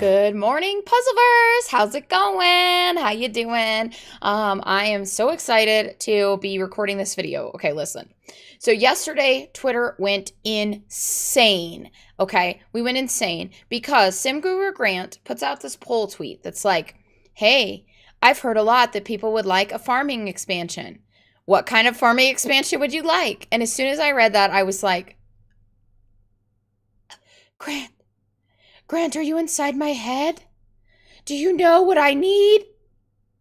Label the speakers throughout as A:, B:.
A: Good morning, Puzzleverse. How's it going? How you doing? I am so excited to be recording this video. Okay, listen. So yesterday, Twitter went insane. Okay, we went insane because Sim Guru Grant puts out this poll tweet that's like, hey, I've heard a lot that people would like a farming expansion. What kind of farming expansion would you like? And as soon as I read that, I was like, Grant, are you inside my head? Do you know what I need?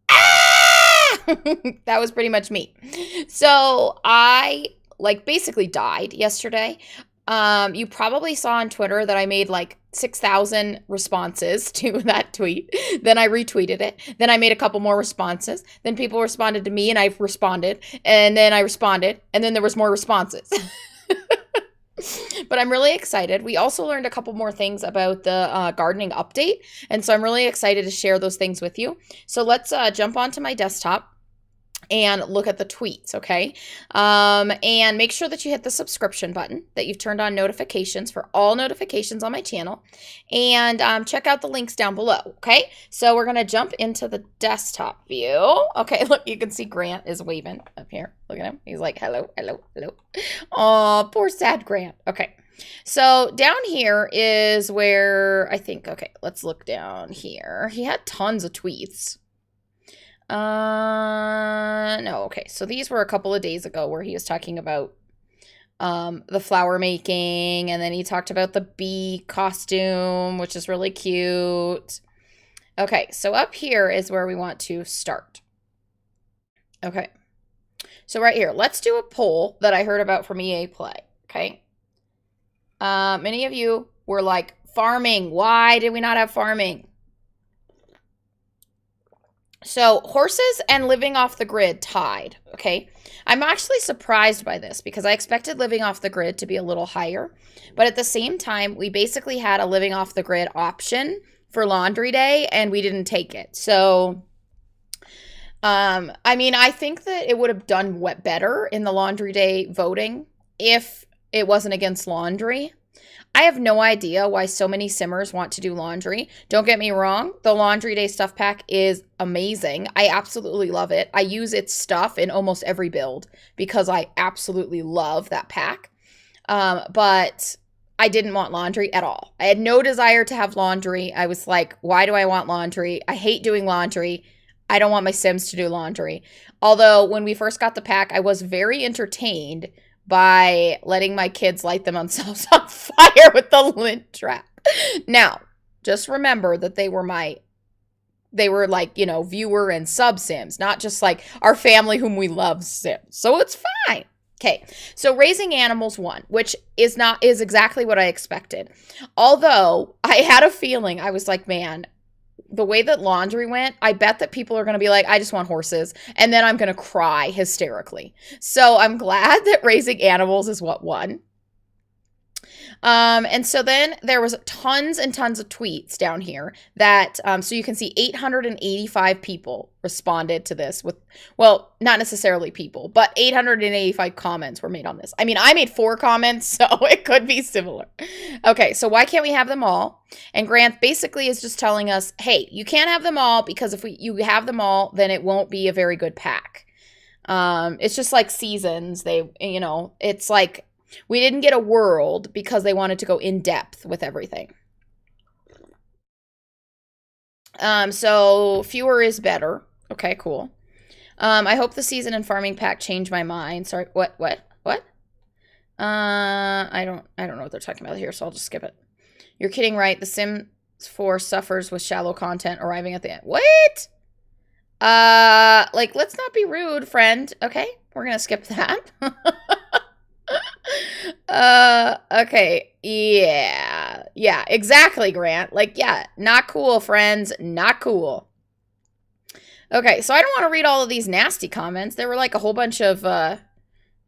A: Ah! That was pretty much me. So I basically died yesterday. You probably saw on Twitter that I made 6,000 responses to that tweet. Then I retweeted it. Then I made a couple more responses. Then people responded to me and I responded. And then I responded. And then there was more responses. But I'm really excited. We also learned a couple more things about the gardening update. And so I'm really excited to share those things with you. So let's jump onto my desktop and look at the tweets, okay? And make sure that you hit the subscription button, that you've turned on notifications for all notifications on my channel. And check out the links down below, okay? So we're going to jump into the desktop view. Okay, look, you can see Grant is waving up here. Look at him. He's like, hello, hello, hello. Oh, poor sad Grant. Okay. So down here is where I think, okay, let's look down here. He had tons of tweets. No, okay. So these were a couple of days ago where he was talking about the flower making, and then he talked about the bee costume, which is really cute. Okay, so up here is where we want to start. Okay. So right here, let's do a poll that I heard about from EA Play, okay? Many of you were like, farming, why did we not have farming? So horses and living off the grid tied, okay? I'm actually surprised by this because I expected living off the grid to be a little higher. But at the same time, we basically had a living off the grid option for laundry day and we didn't take it. So, I mean, I think that it would have done better in the laundry day voting if it wasn't against laundry. I have no idea why so many simmers want to do laundry. Don't get me wrong. The Laundry Day stuff pack is amazing. I absolutely love it. I use its stuff in almost every build because I absolutely love that pack. But I didn't want laundry at all. I had no desire to have laundry. I was like, why do I want laundry? I hate doing laundry. I don't want my Sims to do laundry. Although when we first got the pack, I was very entertained by letting my kids light themselves on fire with the lint trap. Now, just remember that they were like, you know, viewer and sub Sims, not just like our family whom we love Sims. So it's fine. Okay, so raising animals won, which is exactly what I expected. Although I had a feeling, I was like, man, the way that laundry went, I bet that people are going to be like, I just want horses. And then I'm going to cry hysterically. So I'm glad that raising animals is what won. And so then there was tons and tons of tweets down here that, so you can see 885 people responded to this with, well, not necessarily people, but 885 comments were made on this. I mean, I made 4 comments, so it could be similar. Okay, so why can't we have them all? And Grant basically is just telling us, hey, you can't have them all because if you have them all, then it won't be a very good pack. It's just like seasons. It's like, we didn't get a world because they wanted to go in depth with everything. So fewer is better. Okay, cool. I hope the season and farming pack changed my mind. Sorry, what? I don't know what they're talking about here, so I'll just skip it. You're kidding, right? The Sims 4 suffers with shallow content arriving at the end. What? Let's not be rude, friend. Okay, we're gonna skip that. Okay, yeah, exactly, Grant. Not cool, friends, not cool. Okay, so I don't want to read all of these nasty comments. There were like a whole bunch of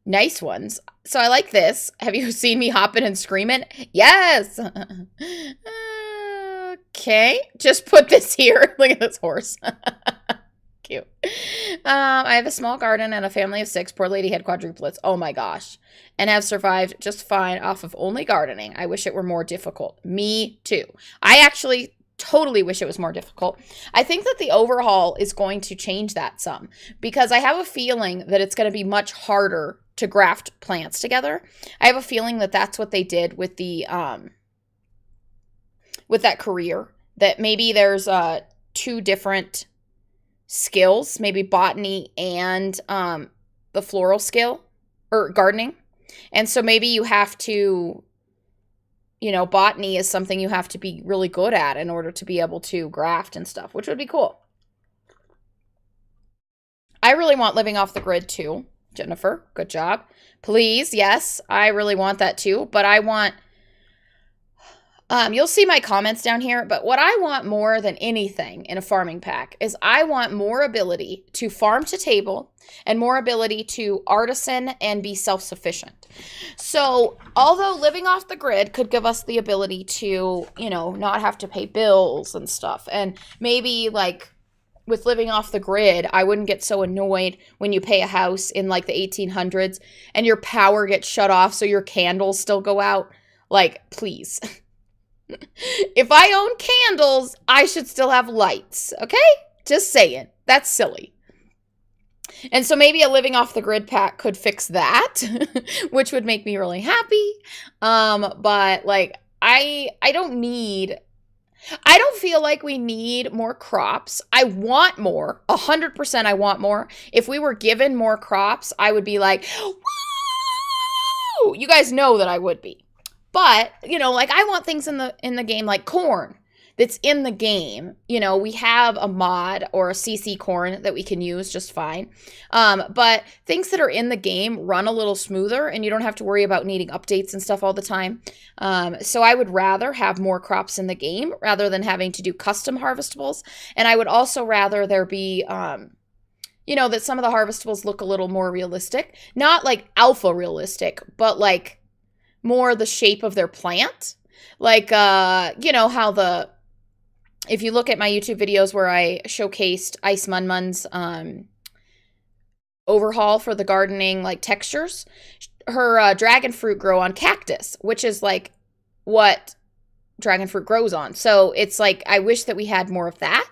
A: nice ones. So I like this. Have you seen me hopping and screaming? Yes. Okay, just put this here. Look at this horse. Cute. I have a small garden and a family of 6. Poor lady had quadruplets. Oh my gosh. And have survived just fine off of only gardening. I wish it were more difficult. Me too. I actually totally wish it was more difficult. I think that the overhaul is going to change that some, because I have a feeling that it's going to be much harder to graft plants together. I have a feeling that that's what they did with the with that career, that maybe there's two different skills, maybe botany and the floral skill or gardening. And so maybe you have to, you know, botany is something you have to be really good at in order to be able to graft and stuff, which would be cool. I really want living off the grid too. Jennifer, good job. Please, yes, I really want that too. But I want, you'll see my comments down here, but what I want more than anything in a farming pack is I want more ability to farm to table and more ability to artisan and be self-sufficient. So although living off the grid could give us the ability to, you know, not have to pay bills and stuff, and maybe like with living off the grid, I wouldn't get so annoyed when you pay a house in like the 1800s and your power gets shut off so your candles still go out. Like, please. If I own candles, I should still have lights, okay? Just saying. That's silly. And so maybe a living off the grid pack could fix that, which would make me really happy. But like, I don't feel like we need more crops. I want more. 100% I want more. If we were given more crops, I would be like, woo! You guys know that I would be. But, you know, like I want things in the game like corn that's in the game. You know, we have a mod or a CC corn that we can use just fine. But things that are in the game run a little smoother and you don't have to worry about needing updates and stuff all the time. So I would rather have more crops in the game rather than having to do custom harvestables. And I would also rather there be, you know, that some of the harvestables look a little more realistic. Not like alpha realistic, but like more the shape of their plant. Like, you know, how if you look at my YouTube videos where I showcased Ice Munmun's overhaul for the gardening, like textures, her dragon fruit grow on cactus, which is like what dragon fruit grows on. So it's like, I wish that we had more of that.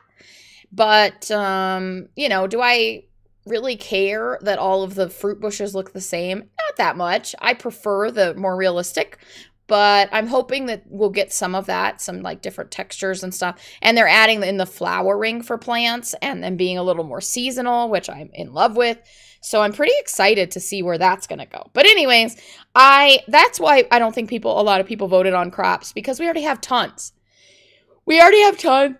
A: But, you know, do I really care that all of the fruit bushes look the same? Not that much. I prefer the more realistic, but I'm hoping that we'll get some of that, some like different textures and stuff. And they're adding in the flowering for plants and then being a little more seasonal, which I'm in love with. So I'm pretty excited to see where that's going to go. But anyways, that's why I don't think a lot of people voted on crops, because we already have tons. We already have tons.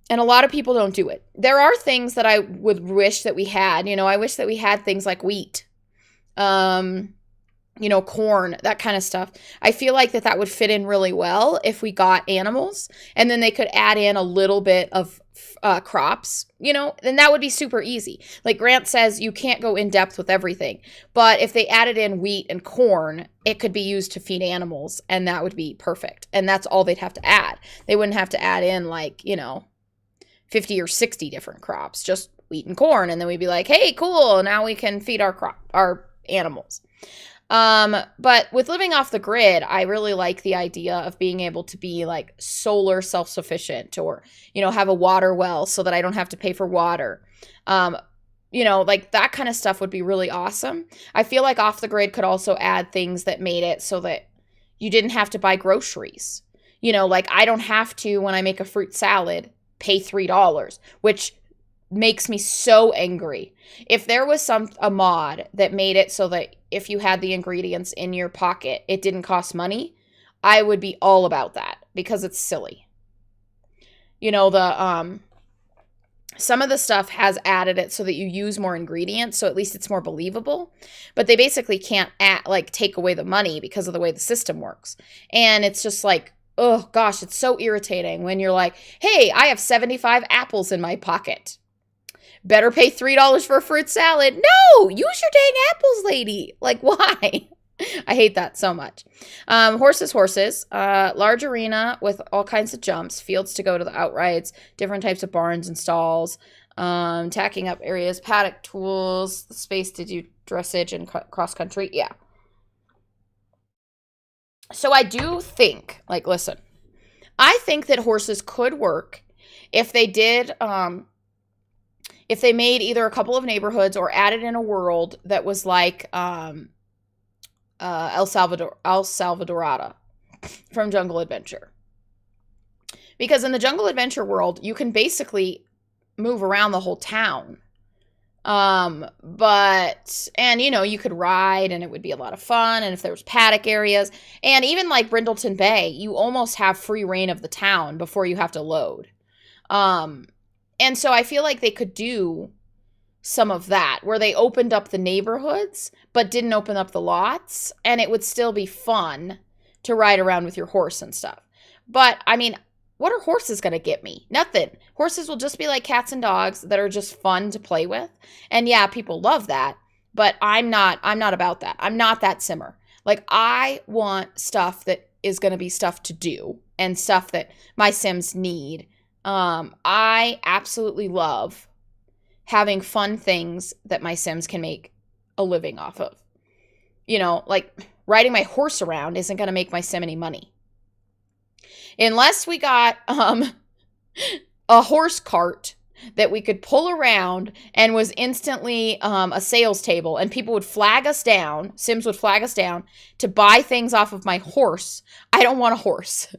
A: And a lot of people don't do it. There are things that I would wish that we had. You know, I wish that we had things like wheat, you know, corn, that kind of stuff. I feel like that would fit in really well if we got animals and then they could add in a little bit of crops, you know, then that would be super easy. Like Grant says, you can't go in depth with everything, but if they added in wheat and corn, it could be used to feed animals and that would be perfect. And that's all they'd have to add. They wouldn't have to add in like, you know, 50 or 60 different crops, just wheat and corn. And then we'd be like, hey, cool. Now we can feed our animals. But with living off the grid, I really like the idea of being able to be like solar self-sufficient or, you know, have a water well so that I don't have to pay for water. You know, like that kind of stuff would be really awesome. I feel like off the grid could also add things that made it so that you didn't have to buy groceries. You know, like I don't have to, when I make a fruit salad, pay $3, which makes me so angry. If there was a mod that made it so that if you had the ingredients in your pocket, it didn't cost money, I would be all about that because it's silly. You know, some of the stuff has added it so that you use more ingredients, so at least it's more believable. But they basically can't take away the money because of the way the system works. And it's just like, oh gosh, it's so irritating when you're like, hey, I have 75 apples in my pocket. Better pay $3 for a fruit salad. No, use your dang apples, lady. Like, why? I hate that so much. Horses. Large arena with all kinds of jumps, fields to go to the outrides, different types of barns and stalls, tacking up areas, paddock tools, space to do dressage and cross country. Yeah. So I do think, like, listen, I think that horses could work if they did, if they made either a couple of neighborhoods or added in a world that was like El Salvadorada from Jungle Adventure. Because in the Jungle Adventure world, you can basically move around the whole town. And you could ride and it would be a lot of fun. And if there was paddock areas and even like Brindleton Bay, you almost have free reign of the town before you have to load. And so I feel like they could do some of that where they opened up the neighborhoods, but didn't open up the lots. And it would still be fun to ride around with your horse and stuff. But I mean, what are horses going to get me? Nothing. Horses will just be like cats and dogs that are just fun to play with. And yeah, people love that, but I'm not about that. I'm not that simmer. Like, I want stuff that is going to be stuff to do and stuff that my Sims need. I absolutely love having fun things that my Sims can make a living off of. Like riding my horse around isn't going to make my Sim any money. Unless we got a horse cart that we could pull around and was instantly a sales table, and people would flag us down, Sims would flag us down to buy things off of my horse. I don't want a horse.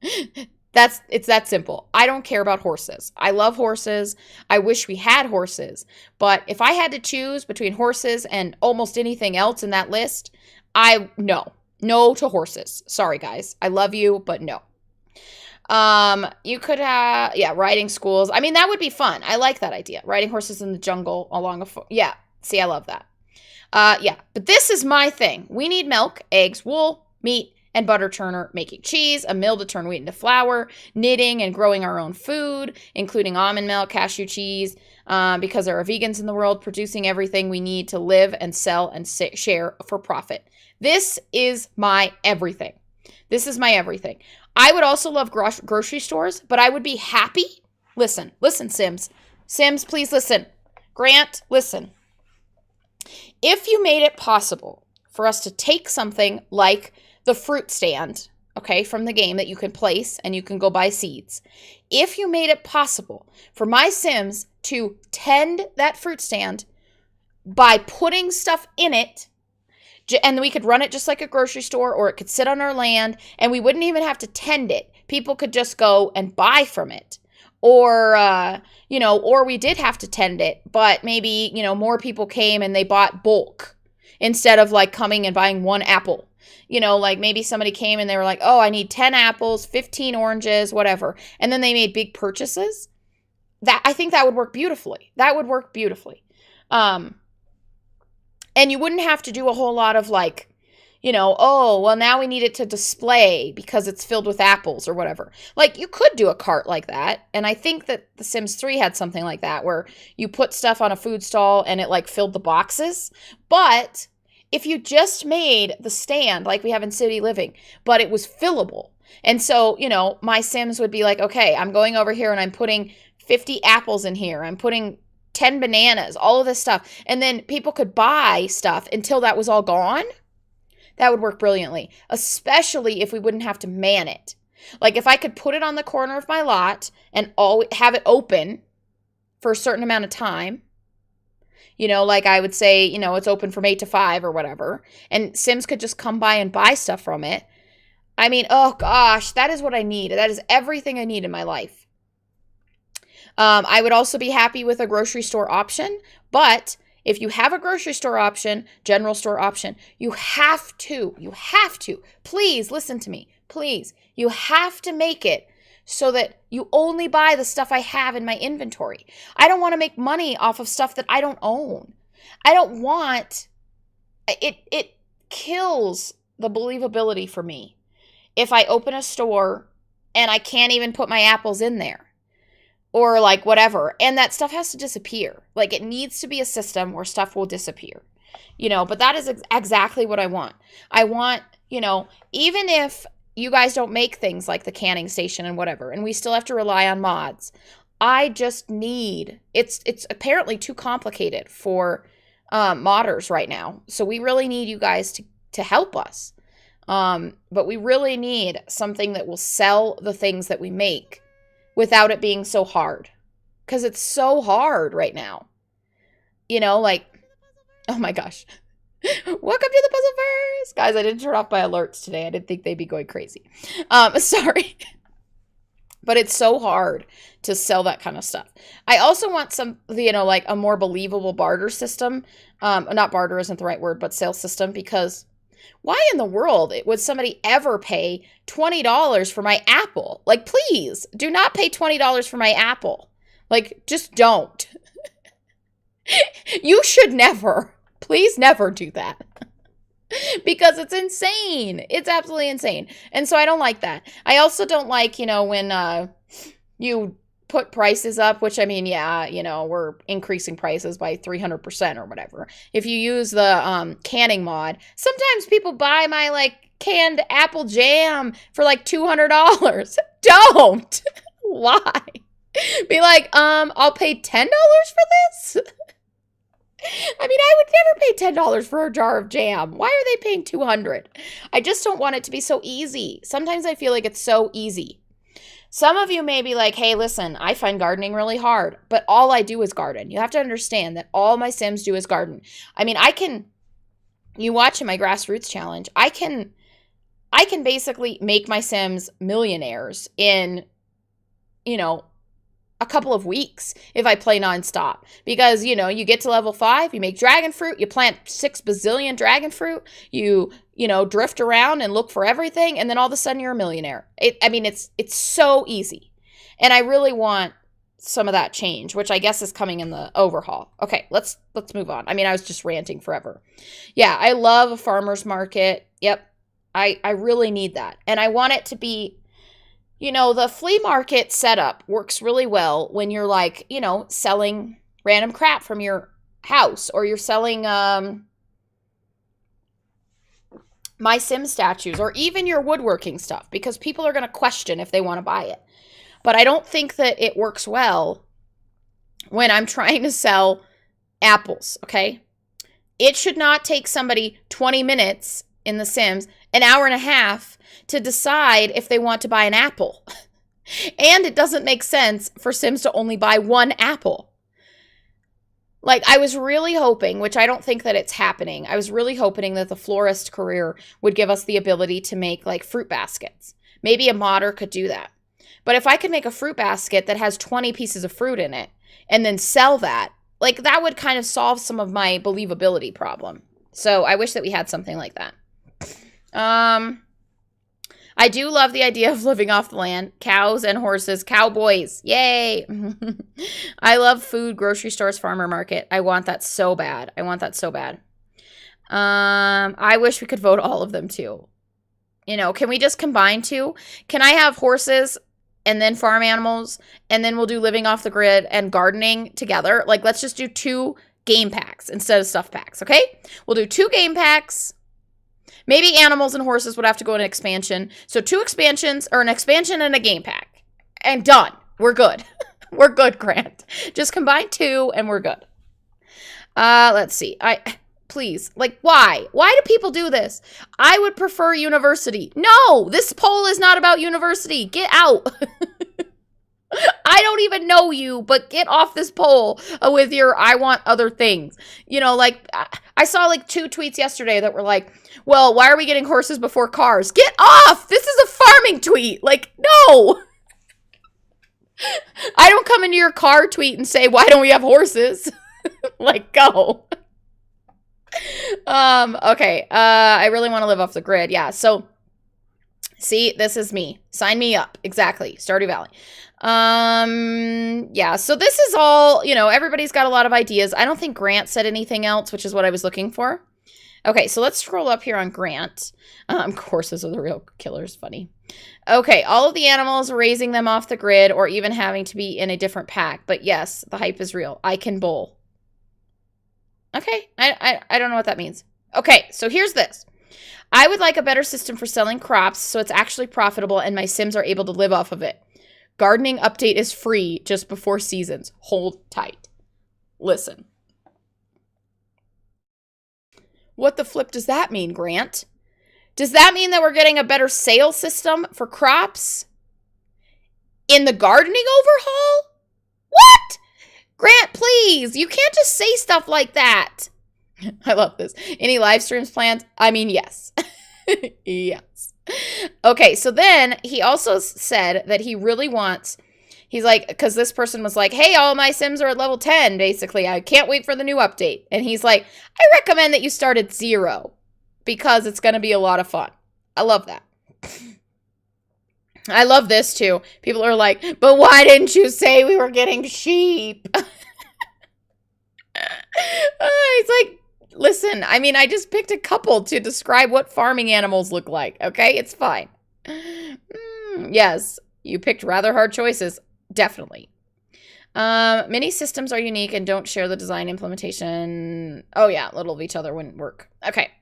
A: It's that simple. I don't care about horses. I love horses. I wish we had horses. But if I had to choose between horses and almost anything else in that list, no to horses. Sorry, guys. I love you, but no. You could have, riding schools. I mean, that would be fun. I like that idea. Riding horses in the jungle along see, I love that. But this is my thing. We need milk, eggs, wool, meat, and butter churner, making cheese, a mill to turn wheat into flour, knitting and growing our own food, including almond milk, cashew cheese, because there are vegans in the world, producing everything we need to live and sell and share for profit. This is my everything. This is my everything. I would also love grocery stores, but I would be happy. Listen, Sims. Sims, please listen. Grant, listen. If you made it possible for us to take something like the fruit stand, okay, from the game that you can place and you can go buy seeds. If you made it possible for my Sims to tend that fruit stand by putting stuff in it, and we could run it just like a grocery store, or it could sit on our land and we wouldn't even have to tend it. People could just go and buy from it. Or, or we did have to tend it, but maybe, more people came and they bought bulk instead of like coming and buying one apple. Like maybe somebody came and they were like, oh, I need 10 apples, 15 oranges, whatever. And then they made big purchases. I think that would work beautifully. And you wouldn't have to do a whole lot of like, oh, well, now we need it to display because it's filled with apples or whatever. Like, you could do a cart like that. And I think that The Sims 3 had something like that where you put stuff on a food stall and it like filled the boxes. But if you just made the stand like we have in City Living, but it was fillable. And so, my Sims would be like, okay, I'm going over here and I'm putting 50 apples in here. I'm putting 10 bananas, all of this stuff. And then people could buy stuff until that was all gone. That would work brilliantly, especially if we wouldn't have to man it. Like if I could put it on the corner of my lot and have it open for a certain amount of time, like I would say, it's open from 8 to 5 or whatever, and Sims could just come by and buy stuff from it. I mean, oh gosh, that is what I need. That is everything I need in my life. I would also be happy with a grocery store option, but if you have a grocery store option, general store option, you have to, please listen to me, please. You have to make it so that you only buy the stuff I have in my inventory. I don't want to make money off of stuff that I don't own. I don't want, it kills the believability for me if I open a store and I can't even put my apples in there. Or like whatever. And that stuff has to disappear. Like it needs to be a system where stuff will disappear. But that is exactly what I want. I want, even if you guys don't make things like the canning station and whatever, and we still have to rely on mods, I just need, it's apparently too complicated for modders right now. So we really need you guys to help us. But we really need something that will sell the things that we make without it being so hard. Because it's so hard right now. You know, like, oh my gosh. Welcome to the Puzzleverse! Guys, I didn't turn off my alerts today. I didn't think they'd be going crazy. Sorry. But it's so hard to sell that kind of stuff. I also want some, you know, like a more believable barter system. Not barter isn't the right word, but sales system. Because why in the world would somebody ever pay $20 for my apple? Like, please, do not pay $20 for my apple. Like, just don't. You should never. Please never do that. Because it's insane. It's absolutely insane. And so I don't like that. I also don't like, you know, when you put prices up, which I mean, yeah, you know, we're increasing prices by 300% or whatever. If you use the canning mod, sometimes people buy my like canned apple jam for like $200. Don't. Why? Be like, I'll pay $10 for this? I mean, I would never pay $10 for a jar of jam. Why are they paying $200? I just don't want it to be so easy. Sometimes I feel like it's so easy. Some of you may be like, hey, listen, I find gardening really hard, but all I do is garden. You have to understand that all my Sims do is garden. I mean, you watch in my grassroots challenge, I can basically make my Sims millionaires in, you know, a couple of weeks if I play nonstop. Because, you know, you get to level 5, you make dragon fruit, you plant 6 bazillion dragon fruit, you know, drift around and look for everything, and then all of a sudden you're a millionaire. I mean, it's so easy. And I really want some of that change, which I guess is coming in the overhaul. Okay, let's move on. I mean, I was just ranting forever. Yeah, I love a farmer's market. Yep, I really need that. And I want it to be, you know, the flea market setup works really well when you're like, you know, selling random crap from your house, or you're selling my Sim statues, or even your woodworking stuff, because people are going to question if they want to buy it. But I don't think that it works well when I'm trying to sell apples, okay? It should not take somebody 20 minutes in The Sims, an hour and a half, to decide if they want to buy an apple. And it doesn't make sense for Sims to only buy one apple. Like, I was really hoping, which I don't think that it's happening, I was really hoping that the florist career would give us the ability to make, like, fruit baskets. Maybe a modder could do that. But if I could make a fruit basket that has 20 pieces of fruit in it and then sell that, like, that would kind of solve some of my believability problem. So I wish that we had something like that. I do love the idea of living off the land. Cows and horses. Cowboys. Yay. I love food, grocery stores, farmer market. I want that so bad. I want that so bad. I wish we could vote all of them too. You know, can we just combine two? Can I have horses and then farm animals, and then we'll do living off the grid and gardening together? Like, let's just do 2 game packs instead of stuff packs, okay? We'll do 2 game packs. Maybe animals and horses would have to go in an expansion. So 2 expansions, or an expansion and a game pack. And done. We're good. We're good, Grant. Just combine 2 and we're good. Let's see. Please. Like, why? Why do people do this? I would prefer university. No! This poll is not about university. Get out. I don't even know you, but get off this poll with your I want other things. You know, like, I saw like 2 tweets yesterday that were like, well, why are we getting horses before cars? Get off! This is a farming tweet. Like, no! I don't come into your car tweet and say, why don't we have horses? Like, go. Okay. I really want to live off the grid. Yeah, so, see, this is me. Sign me up. Exactly. Stardew Valley. Yeah, so this is all, you know, everybody's got a lot of ideas. I don't think Grant said anything else, which is what I was looking for. Okay, so let's scroll up here on Grant. Horses are the real killers. Funny. Okay, all of the animals, raising them off the grid, or even having to be in a different pack. But yes, the hype is real. I can bowl. Okay, I don't know what that means. Okay, so here's this. I would like a better system for selling crops so it's actually profitable and my Sims are able to live off of it. Gardening update is free just before seasons. Hold tight. Listen. What the flip does that mean, Grant? Does that mean that we're getting a better sales system for crops in the gardening overhaul? What? Grant, please. You can't just say stuff like that. I love this. Any live streams planned? I mean, yes. Yes. Okay, so then he also said that he really wants, he's like, because this person was like, hey, all my Sims are at level 10, basically. I can't wait for the new update. And he's like, I recommend that you start at 0 because it's going to be a lot of fun. I love that. I love this too. People are like, but why didn't you say we were getting sheep? It's like, listen, I mean, I just picked a couple to describe what farming animals look like, okay? It's fine. Yes, you picked rather hard choices. Definitely. Many systems are unique and don't share the design implementation. Oh, yeah, little of each other wouldn't work. Okay.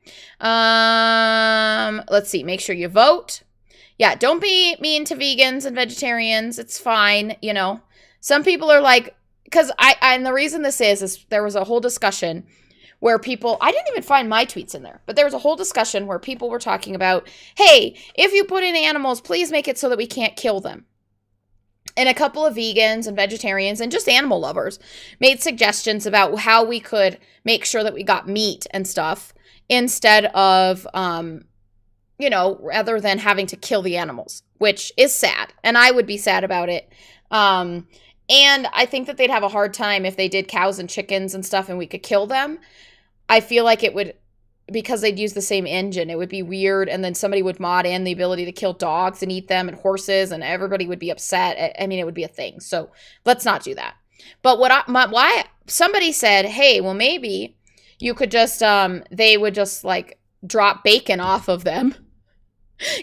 A: Let's see. Make sure you vote. Yeah, don't be mean to vegans and vegetarians. It's fine, you know. Some people are like, because and the reason this is there was a whole discussion where people, I didn't even find my tweets in there, but there was a whole discussion where people were talking about, hey, if you put in animals, please make it so that we can't kill them. And a couple of vegans and vegetarians and just animal lovers made suggestions about how we could make sure that we got meat and stuff instead of, you know, rather than having to kill the animals, which is sad. And I would be sad about it. And I think that they'd have a hard time if they did cows and chickens and stuff and we could kill them. I feel like it would, because they'd use the same engine, it would be weird. And then somebody would mod in the ability to kill dogs and eat them and horses, and everybody would be upset. I mean, it would be a thing. So let's not do that. But why somebody said, hey, well, maybe you could just, they would just like drop bacon off of them.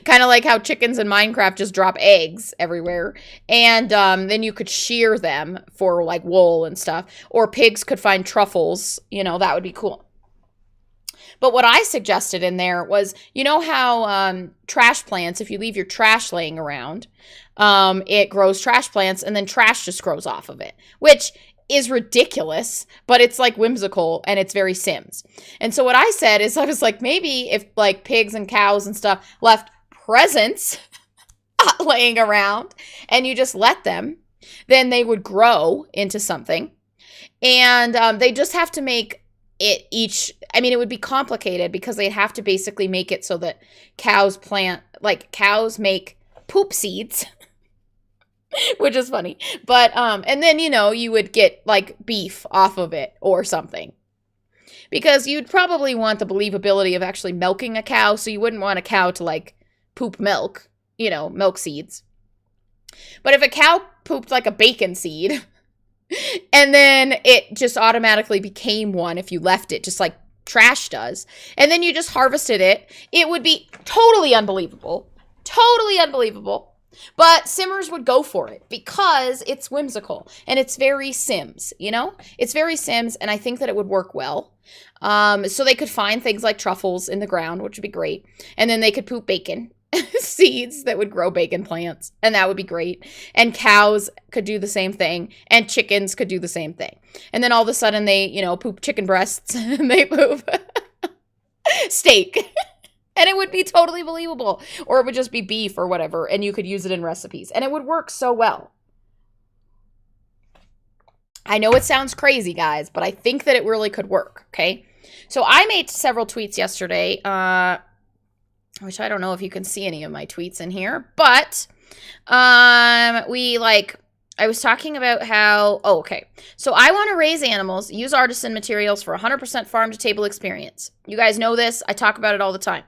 A: Kind of like how chickens in Minecraft just drop eggs everywhere. And then you could shear them for like wool and stuff. Or pigs could find truffles. You know, that would be cool. But what I suggested in there was, you know how trash plants, if you leave your trash laying around, it grows trash plants and then trash just grows off of it, which is ridiculous, but it's like whimsical and it's very Sims. And so what I said is I was like, maybe if like pigs and cows and stuff left presents laying around and you just let them, then they would grow into something. And they just have to make it each, I mean, it would be complicated because they'd have to basically make it so that cows make poop seeds, which is funny. But, and then, you know, you would get like beef off of it or something. Because you'd probably want the believability of actually milking a cow, so you wouldn't want a cow to like poop milk, you know, milk seeds. But if a cow pooped like a bacon seed, and then it just automatically became one if you left it, just like trash does. And then you just harvested it. It would be totally unbelievable. Totally unbelievable. But Simmers would go for it because it's whimsical and it's very Sims, you know? It's very Sims, and I think that it would work well. So they could find things like truffles in the ground, which would be great. And then they could poop bacon seeds that would grow bacon plants, and that would be great. And cows could do the same thing, and chickens could do the same thing. And then all of a sudden they, you know, poop chicken breasts and they poop steak. And it would be totally believable. Or it would just be beef or whatever, and you could use it in recipes. And it would work so well. I know it sounds crazy, guys, but I think that it really could work, okay? So I made several tweets yesterday, which I don't know if you can see any of my tweets in here, but I was talking about how, so I want to raise animals, use artisan materials for 100% farm-to-table experience. You guys know this. I talk about it all the time.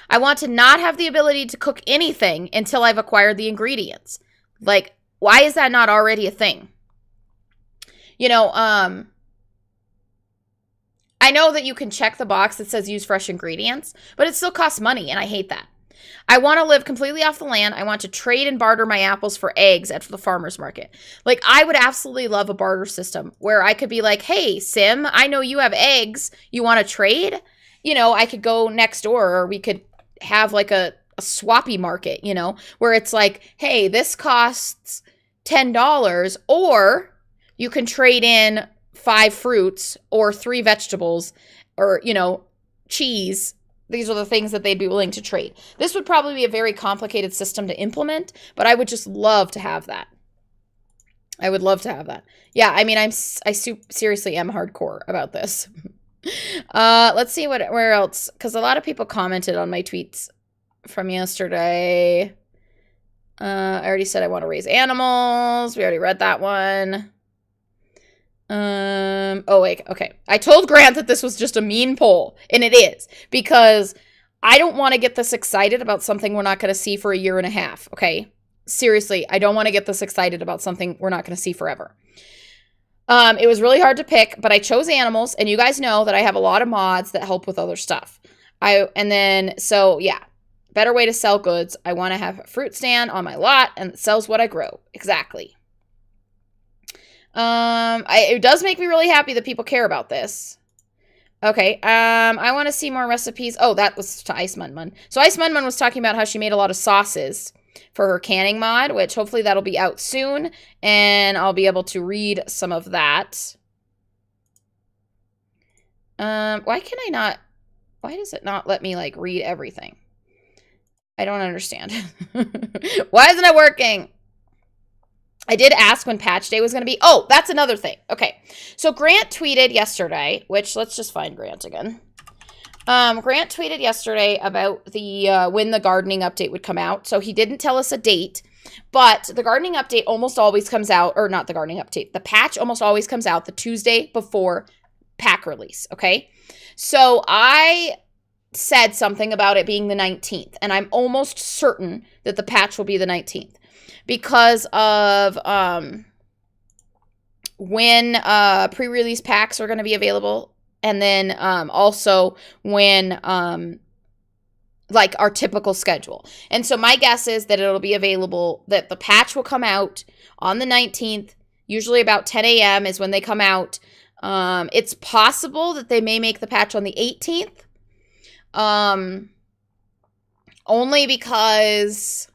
A: I want to not have the ability to cook anything until I've acquired the ingredients. Like, why is that not already a thing? You know, I know that you can check the box that says use fresh ingredients, but it still costs money, and I hate that. I want to live completely off the land. I want to trade and barter my apples for eggs at the farmer's market. Like, I would absolutely love a barter system where I could be like, hey, Sim, I know you have eggs. You want to trade? You know, I could go next door, or we could have like a swappy market, you know, where it's like, hey, this costs $10, or you can trade in 5 fruits or 3 vegetables or, you know, cheese these are the things that they'd be willing to trade. This would probably be a very complicated system to implement, but I would just love to have that. I would love to have that. Yeah, I mean, I seriously am hardcore about this. Let's see where else, because a lot of people commented on my tweets from yesterday. I already said I want to raise animals. We already read that one. Oh, wait, okay. I told Grant that this was just a mean poll, and it is, because I don't want to get this excited about something we're not going to see for a year and a half, okay? Seriously, I don't want to get this excited about something we're not going to see forever. It was really hard to pick, but I chose animals, and you guys know that I have a lot of mods that help with other stuff. So yeah, better way to sell goods. I want to have a fruit stand on my lot, and it sells what I grow. Exactly. It does make me really happy that people care about this. Okay, I want to see more recipes. Oh, that was to Ice Munmun. So Ice Munmun was talking about how she made a lot of sauces for her canning mod, which hopefully that'll be out soon, and I'll be able to read some of that. Why does it not let me, like, read everything? I don't understand. Why isn't it working? I did ask when patch day was going to be. Oh, that's another thing. Okay. So Grant tweeted yesterday, which let's just find Grant again. Grant tweeted yesterday about the when the gardening update would come out. So he didn't tell us a date, but the gardening update almost always comes out, or not the gardening update, the patch almost always comes out the Tuesday before pack release, okay? So I said something about it being the 19th, and I'm almost certain that the patch will be the 19th. Because of when pre-release packs are going to be available, and then also when like our typical schedule. And so my guess is that it'll be available, that the patch will come out on the 19th, usually about 10 a.m. is when they come out. It's possible that they may make the patch on the 18th, only because,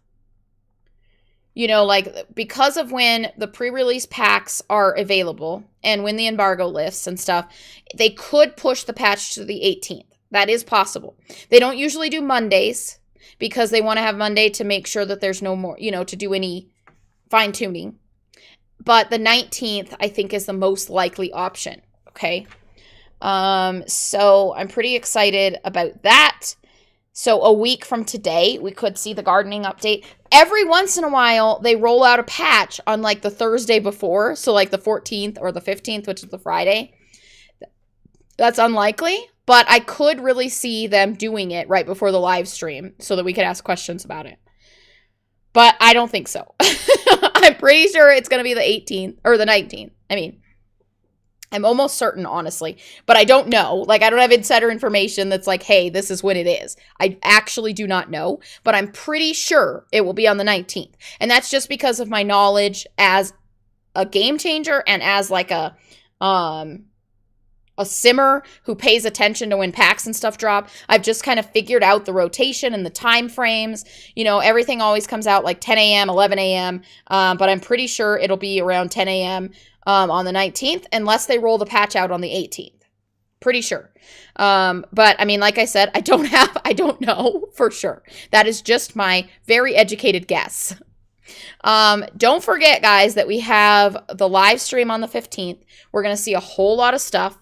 A: you know, like, because of when the pre-release packs are available and when the embargo lifts and stuff, they could push the patch to the 18th. That is possible. They don't usually do Mondays because they want to have Monday to make sure that there's no more, you know, to do any fine-tuning. But the 19th, I think, is the most likely option, okay? So I'm pretty excited about that. So a week from today, we could see the gardening update. Every once in a while, they roll out a patch on, like, the Thursday before. So, like, the 14th or the 15th, which is the Friday. That's unlikely, but I could really see them doing it right before the live stream so that we could ask questions about it. But I don't think so. I'm pretty sure it's going to be the 18th or the 19th. I mean, I'm almost certain, honestly, but I don't know. Like, I don't have insider information that's like, hey, this is when it is. I actually do not know, but I'm pretty sure it will be on the 19th. And that's just because of my knowledge as a game changer and as, like, a simmer who pays attention to when packs and stuff drop. I've just kind of figured out the rotation and the time frames. You know, everything always comes out like 10 a.m., 11 a.m., but I'm pretty sure it'll be around 10 a.m., on the 19th, unless they roll the patch out on the 18th. Pretty sure. But I mean, like I said, I don't know for sure. That is just my very educated guess. Don't forget, guys, that we have the live stream on the 15th. We're going to see a whole lot of stuff.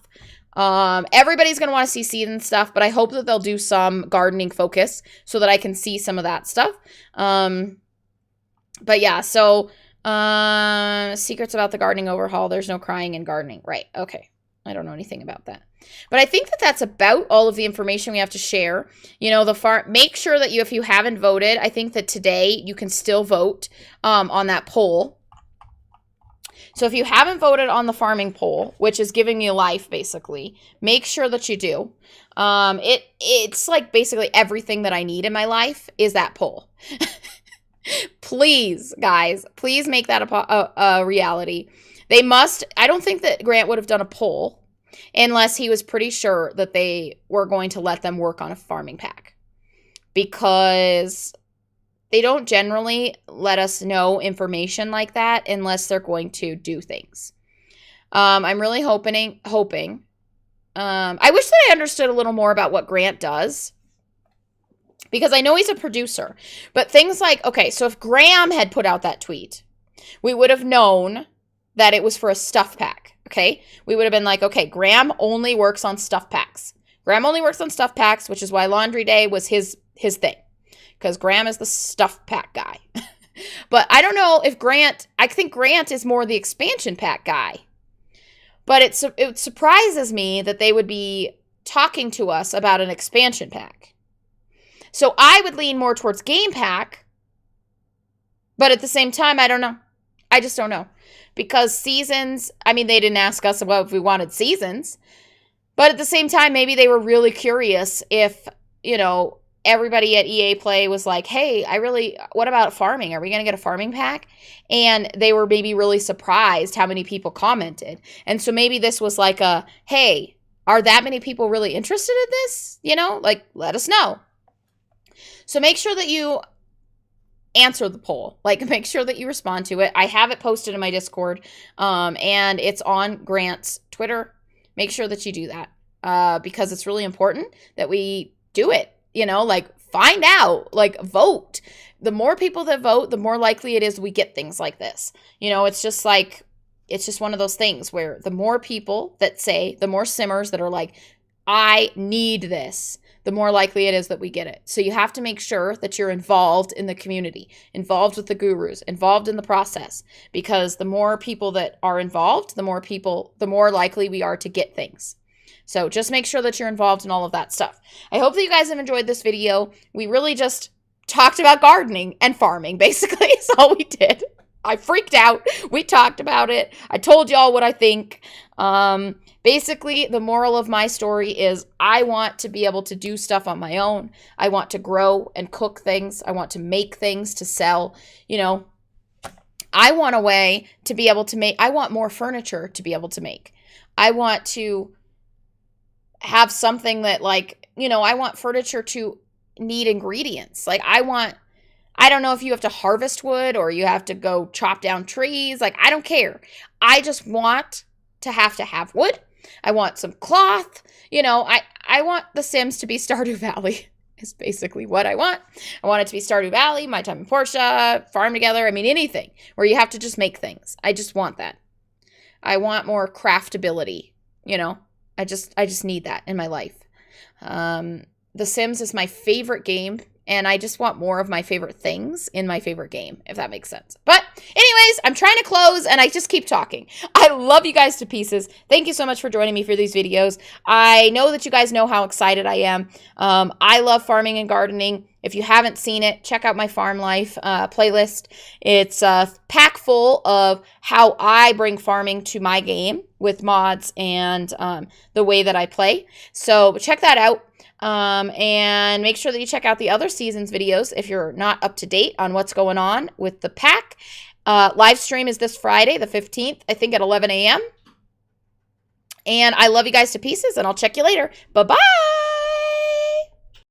A: Everybody's going to want to see seed and stuff, but I hope that they'll do some gardening focus so that I can see some of that stuff. But yeah, so secrets about the gardening overhaul. There's no crying in gardening. Right. Okay. I don't know anything about that. But I think that that's about all of the information we have to share. You know, make sure that if you haven't voted, I think that today you can still vote on that poll. So if you haven't voted on the farming poll, which is giving you life, basically, make sure that you do. It's like basically everything that I need in my life is that poll. Please, guys, please make that a reality. They must. I don't think that Grant would have done a poll unless he was pretty sure that they were going to let them work on a farming pack, because they don't generally let us know information like that unless they're going to do things. I'm really hoping. I wish that I understood a little more about what Grant does. because I know he's a producer. But things like, okay, so if Graham had put out that tweet, we would have known that it was for a stuff pack, okay? We would have been like, okay, Graham only works on stuff packs. Graham only works on stuff packs, which is why Laundry Day was his thing, because Graham is the stuff pack guy. But I don't know if I think Grant is more the expansion pack guy. But it surprises me that they would be talking to us about an expansion pack. So I would lean more towards game pack. But at the same time, I don't know. I just don't know. Because seasons, I mean, they didn't ask us about if we wanted seasons. But at the same time, maybe they were really curious if, everybody at EA Play was like, hey, what about farming? Are we going to get a farming pack? And they were maybe really surprised how many people commented. And so maybe this was like hey, are that many people really interested in this? Let us know. So make sure that you answer the poll. Make sure that you respond to it. I have it posted in my Discord, and it's on Grant's Twitter. Make sure that you do that, because it's really important that we do it. Find out, vote. The more people that vote, the more likely it is we get things like this. It's just one of those things where the more people that say, the more simmers that are like, I need this, the more likely it is that we get it. So you have to make sure that you're involved in the community, involved with the gurus, involved in the process, because the more people that are involved, the more likely we are to get things. So just make sure that you're involved in all of that stuff. I hope that you guys have enjoyed this video. We really just talked about gardening and farming, basically, is all we did. I freaked out. We talked about it. I told y'all what I think. Basically, the moral of my story is I want to be able to do stuff on my own. I want to grow and cook things. I want to make things to sell. I want a way to be able to make, I want more furniture to be able to make. I want to have something that I want furniture to need ingredients. I don't know if you have to harvest wood or you have to go chop down trees. I don't care. I just want to have wood. I want some cloth. I want The Sims to be Stardew Valley is basically what I want. I want it to be Stardew Valley, My Time in Portia, Farm Together. I mean, anything where you have to just make things. I just want that. I want more craftability, I just need that in my life. The Sims is my favorite game, and I just want more of my favorite things in my favorite game, if that makes sense. But anyways, I'm trying to close, and I just keep talking. I love you guys to pieces. Thank you so much for joining me for these videos. I know that you guys know how excited I am. I love farming and gardening. If you haven't seen it, check out my farm life playlist. It's a pack full of how I bring farming to my game with mods and the way that I play. So check that out. And make sure that you check out the other seasons videos if you're not up to date on what's going on with the pack. Live stream is this Friday, the 15th, I think at 11 a.m. And I love you guys to pieces, and I'll check you later. Bye-bye!